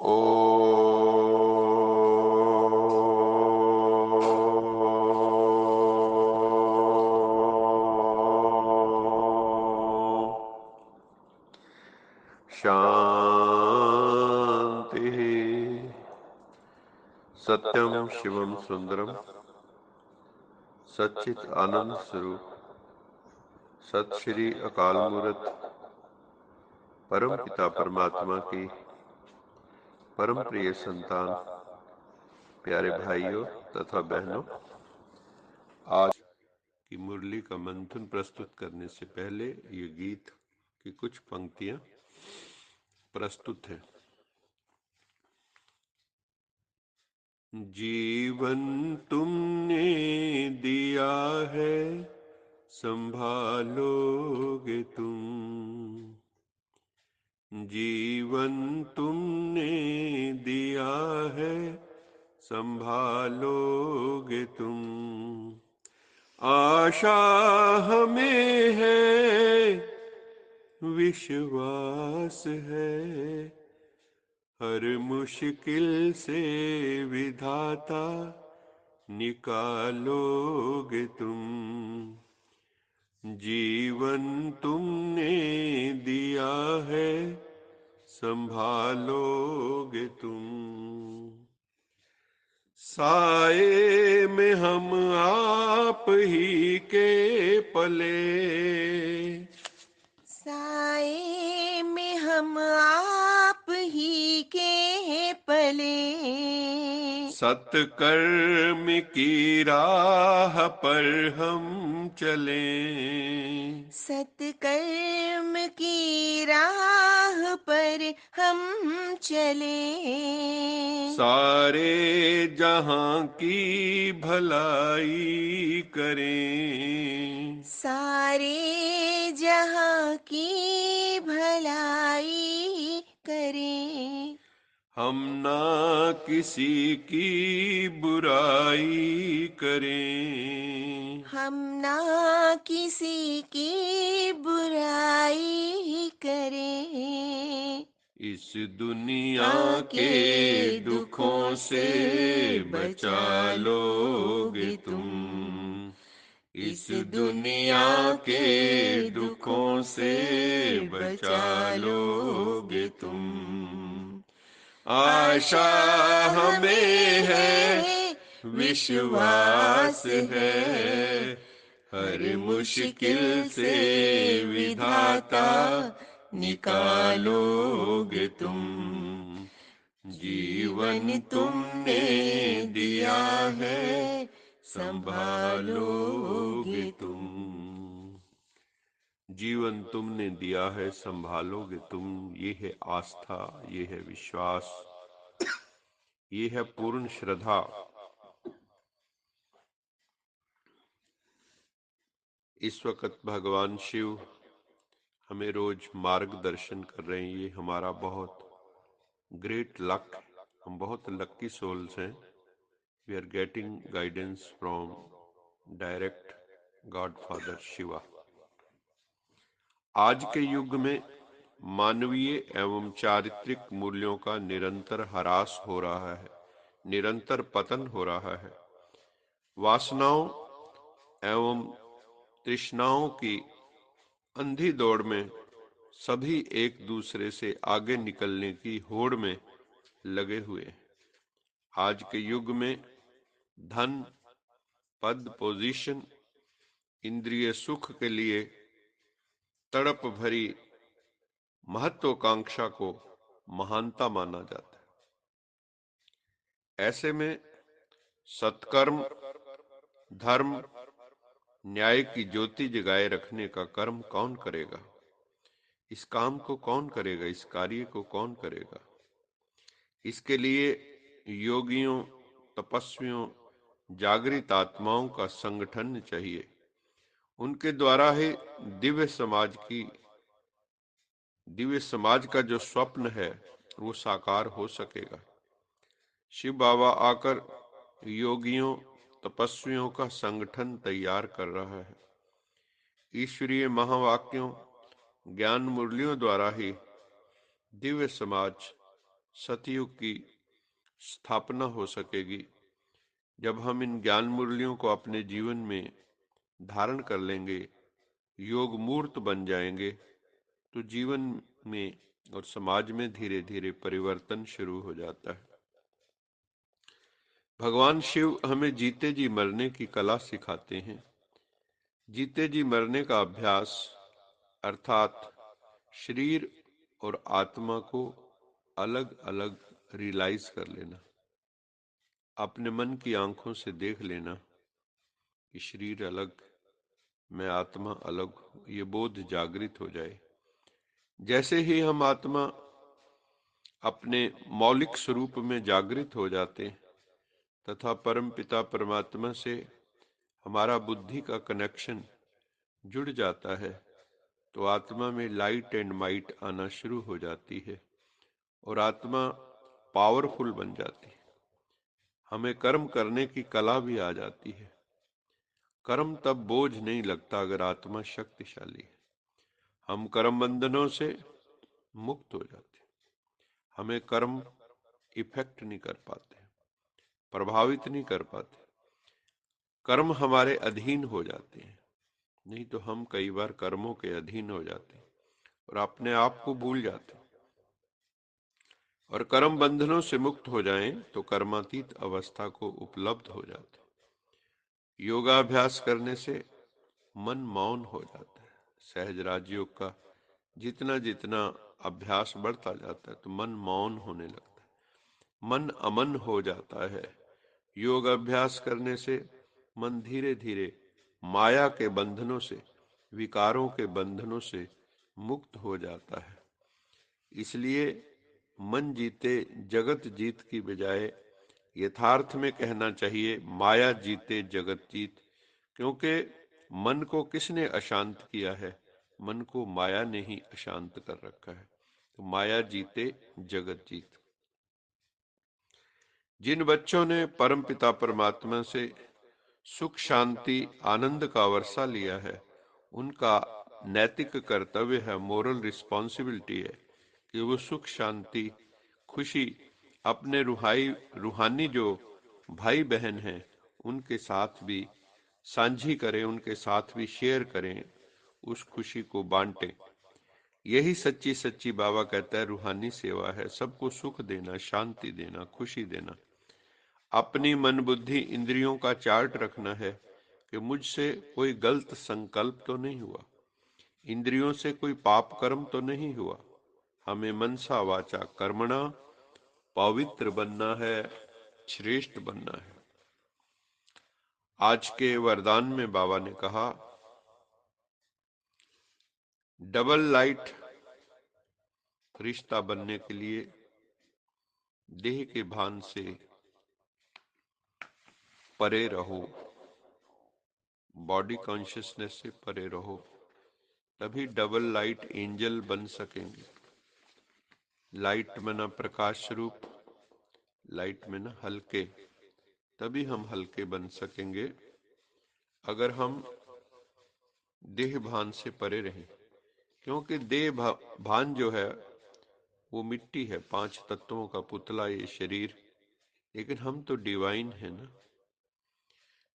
शांति। सत्यम शिवम सुंदरम सच्चित आनंद स्वरूप सत श्री अकाल मूर्त परम पिता परमात्मा की परम प्रिय संतान प्यारे भाइयों तथा बहनों, आज की मुरली का मंथन प्रस्तुत करने से पहले ये गीत की कुछ पंक्तियां प्रस्तुत हैं। जीवन तुमने दिया है, संभालोगे तुम। जीवन तुमने दिया है, संभालोगे तुम। आशा हमें है, विश्वास है, हर मुश्किल से विधाता निकालोगे तुम। जीवन तुमने दिया है, संभालोगे तुम। साए में हम आप ही के पले, साए में हम आप ही के पले। सत्कर्म की राह पर हम चले। सत्कर्म की राह पर हम चले। सारे जहां की भलाई करें। सारे जहां की भलाई करें। हम ना किसी की बुराई करें। हम ना किसी की बुराई करें। इस दुनिया के दुखों से बचा लोगे तुम। इस दुनिया के दुखों से बचा लोगे तुम। आशा हमें है, विश्वास है, हर मुश्किल से विधाता निकालोगे तुम। जीवन तुमने दिया है, संभालोगे तुम। जीवन तुमने दिया है, संभालोगे तुम। ये है आस्था, ये है विश्वास, ये है पूर्ण श्रद्धा। इस वक्त भगवान शिव हमें रोज मार्गदर्शन कर रहे हैं। ये हमारा बहुत ग्रेट लक, हम बहुत लक्की सोल्स हैं। We are getting guidance from direct God father Shiva. आज के युग में मानवीय एवं चारित्रिक मूल्यों का निरंतर ह्रास हो रहा है, निरंतर पतन हो रहा है। वासनाओं एवं तृष्णाओं की अंधी दौड़ में सभी एक दूसरे से आगे निकलने की होड़ में लगे हुए हैं। आज के युग में धन, पद, पोजीशन, इंद्रिय सुख के लिए तड़प भरी महत्वाकांक्षा को महानता माना जाता है। ऐसे में सत्कर्म, धर्म, न्याय की ज्योति जगाए रखने का कर्म कौन करेगा? इस काम को कौन करेगा? इस कार्य को कौन करेगा? इसके लिए योगियों, तपस्वियों, जागृत आत्माओं का संगठन चाहिए। उनके द्वारा ही दिव्य समाज का जो स्वप्न है वो साकार हो सकेगा। शिव बाबा आकर योगियों, तपस्वियों का संगठन तैयार कर रहा है। ईश्वरीय महावाक्यों, ज्ञान मुरलियों द्वारा ही दिव्य समाज सतयुग की स्थापना हो सकेगी। जब हम इन ज्ञान मुरलियों को अपने जीवन में धारण कर लेंगे, योग मूर्त बन जाएंगे, तो जीवन में और समाज में धीरे धीरे परिवर्तन शुरू हो जाता है। भगवान शिव हमें जीते जी मरने की कला सिखाते हैं। जीते जी मरने का अभ्यास अर्थात शरीर और आत्मा को अलग अलग रियलाइज कर लेना, अपने मन की आंखों से देख लेना कि शरीर अलग, मैं आत्मा अलग हूं, ये बोध जागृत हो जाए। जैसे ही हम आत्मा अपने मौलिक स्वरूप में जागृत हो जाते हैं तथा परम पिता परमात्मा से हमारा बुद्धि का कनेक्शन जुड़ जाता है, तो आत्मा में लाइट एंड माइट आना शुरू हो जाती है और आत्मा पावरफुल बन जाती है। हमें कर्म करने की कला भी आ जाती है। कर्म तब बोझ नहीं लगता अगर आत्मा शक्तिशाली है। हम कर्म बंधनों से मुक्त हो जाते हैं। हमें कर्म इफेक्ट नहीं कर पाते, प्रभावित नहीं कर पाते। कर्म हमारे अधीन हो जाते हैं। नहीं तो हम कई बार कर्मों के अधीन हो जाते हैं और अपने आप को भूल जाते हैं। और कर्म बंधनों से मुक्त हो जाएं तो कर्मातीत अवस्था को उपलब्ध हो जाते हैं। योगाभ्यास करने से मन मौन हो जाता है। सहज राजयोग का जितना जितना अभ्यास बढ़ता जाता है तो मन मौन होने लगता है, मन अमन हो जाता है। योग अभ्यास करने से मन धीरे धीरे माया के बंधनों से, विकारों के बंधनों से मुक्त हो जाता है। इसलिए मन जीते जगत जीत की बजाय यथार्थ में कहना चाहिए माया जीते जगत जीत, क्योंकि मन को किसने अशांत किया है? मन को माया ने ही अशांत कर रखा है। तो माया जीते जगत जीत। जिन बच्चों ने परम पिता परमात्मा से सुख शांति आनंद का वर्षा लिया है, उनका नैतिक कर्तव्य है, मोरल रिस्पॉन्सिबिलिटी है कि वो सुख शांति खुशी अपने रूहानी जो भाई बहन हैं उनके साथ भी साझी करें, उनके साथ भी शेयर करें, उस खुशी को बांटें। यही सच्ची सच्ची बाबा कहता है रूहानी सेवा है, सबको सुख देना, शांति देना, खुशी देना। अपनी मन बुद्धि इंद्रियों का चार्ट रखना है कि मुझसे कोई गलत संकल्प तो नहीं हुआ, इंद्रियों से कोई पाप कर्म तो नहीं हुआ। हमें मनसा वाचा कर्मणा पवित्र बनना है, श्रेष्ठ बनना है। आज के वरदान में बाबा ने कहा, डबल लाइट रिश्ता बनने के लिए देह के भान से परे रहो, बॉडी कॉन्शियसनेस से परे रहो, तभी डबल लाइट एंजल बन सकेंगे। लाइट में ना प्रकाश स्वरूप, लाइट में ना हल्के, तभी हम हल्के बन सकेंगे अगर हम देह भान से परे रहें। क्योंकि देह भान जो है वो मिट्टी है, 5 तत्वों का पुतला ये शरीर, लेकिन हम तो डिवाइन है ना।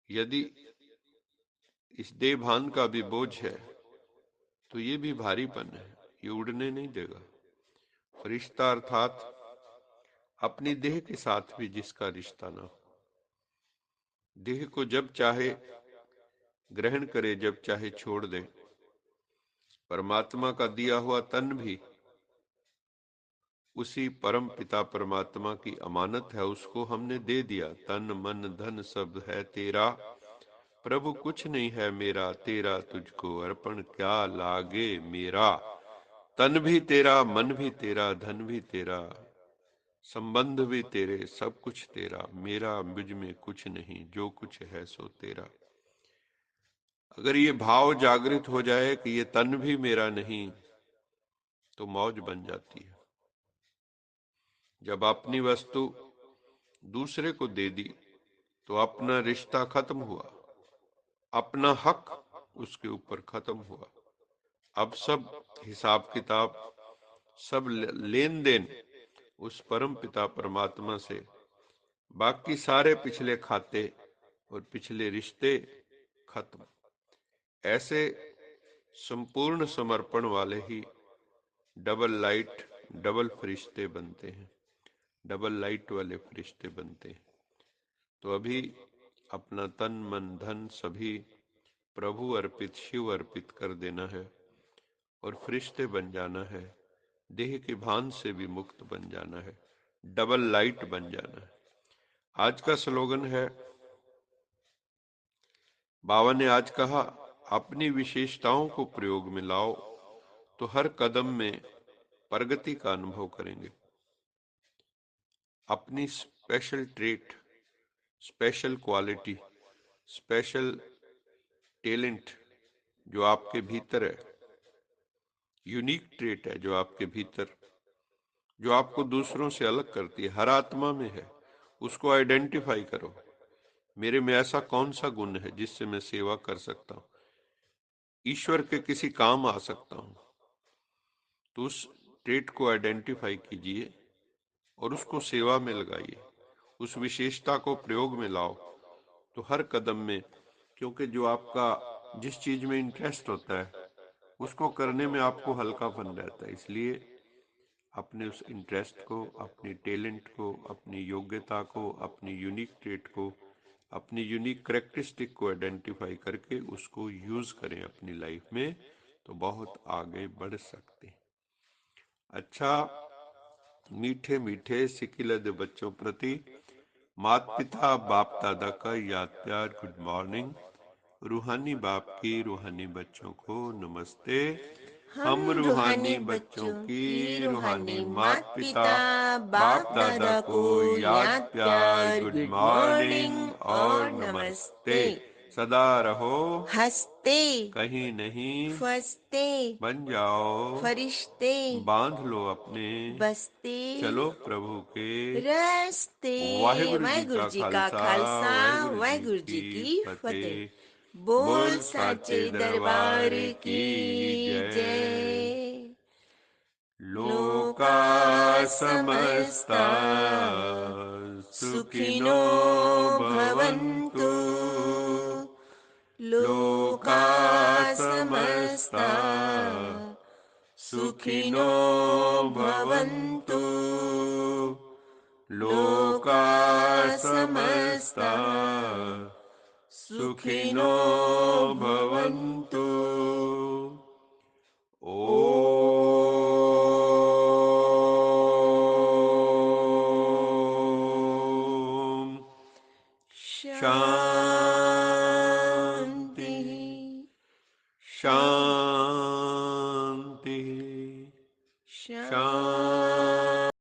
यदि इस देह भान का भी बोझ है तो ये भी भारीपन है, ये उड़ने नहीं देगा। फरिश्ता अर्थात अपनी देह के साथ भी जिसका रिश्ता ना हो, देह को जब चाहे ग्रहण करे, जब चाहे छोड़ दे। परमात्मा का दिया हुआ तन भी उसी परम पिता परमात्मा की अमानत है, उसको हमने दे दिया। तन मन धन सब है तेरा, प्रभु कुछ नहीं है मेरा, तेरा तुझको अर्पण क्या लागे मेरा। तन भी तेरा, मन भी तेरा, धन भी तेरा, संबंध भी तेरे, सब कुछ तेरा, मेरा मुझ में कुछ नहीं, जो कुछ है सो तेरा। अगर ये भाव जागृत हो जाए कि ये तन भी मेरा नहीं, तो मौज बन जाती है। जब अपनी वस्तु दूसरे को दे दी तो अपना रिश्ता खत्म हुआ, अपना हक उसके ऊपर खत्म हुआ। अब सब हिसाब किताब, सब लेन देन उस परम पिता परमात्मा से बाकी सारे पिछले खाते और पिछले रिश्ते खत्म। ऐसे संपूर्ण समर्पण वाले ही डबल लाइट डबल फरिश्ते बनते हैं, डबल लाइट वाले फरिश्ते बनते हैं। तो अभी अपना तन मन धन सभी प्रभु अर्पित, शिव अर्पित कर देना है और फरिश्ते बन जाना है, देह के भान से भी मुक्त बन जाना है, डबल लाइट बन जाना है। आज का स्लोगन है, बाबा ने आज कहा, अपनी विशेषताओं को प्रयोग में लाओ तो हर कदम में प्रगति का अनुभव करेंगे। अपनी special trait, special quality, special talent जो आपके भीतर है, यूनिक ट्रेट है जो आपके भीतर, जो आपको दूसरों से अलग करती है, हर आत्मा में है, उसको आइडेंटिफाई करो। मेरे में ऐसा कौन सा गुण है जिससे मैं सेवा कर सकता हूँ, ईश्वर के किसी काम आ सकता हूँ। तो उस ट्रेट को आइडेंटिफाई कीजिए और उसको सेवा में लगाइए, उस विशेषता को प्रयोग में लाओ तो हर कदम में, क्योंकि जो आपका जिस चीज में इंटरेस्ट होता है उसको करने में आपको हल्कापन रहता है। इसलिए अपने उस इंटरेस्ट को, अपनी टैलेंट को, अपनी योग्यता को, अपनी यूनिक ट्रेट को, अपनी यूनिक करेक्टरिस्टिक को आइडेंटिफाई करके उसको यूज करें अपनी लाइफ में, तो बहुत आगे बढ़ सकते हैं। अच्छा, मीठे मीठे सिकिलद बच्चों प्रति माता पिता बाप दादा का याद प्यार गुड मॉर्निंग। रूहानी बाप की रूहानी बच्चों को नमस्ते। हम हम रूहानी रूहानी बच्चों बच्चों की की रूहानी रूहानी माता माता पिता पिता बाप बाप दादा दादा को को याद याद प्यार प्यार गुड गुड मॉर्निंग मॉर्निंग और और नमस्ते। नमस्ते। सदा रहो हंसते कहीं नहीं, फंसते बन जाओ फरिश्ते बांध लो अपने, बसते चलो प्रभु के रास्ते। वाहिगुरु जी वाहेगुरु का जी का खालसा, खालसा वाहिगुरु जी वाहेगुरु की जी की फतेह। फतेह। बोल बोल साचे साचे दरबार दरबार की की जय। जय। लोका लोका समस्ता समस्ता सुखिनो सुखिनो भवन्तु। भवन्तु। लोका लोका समस्ता समस्ता सुखिनो सुखिनो भवन्तु। भवन्तु। लोका लोका समस्ता समस्ता सुखिनो सुखिनो भवन्तु। भवन्तु। ओम शांति शांति शांति शांति शांति।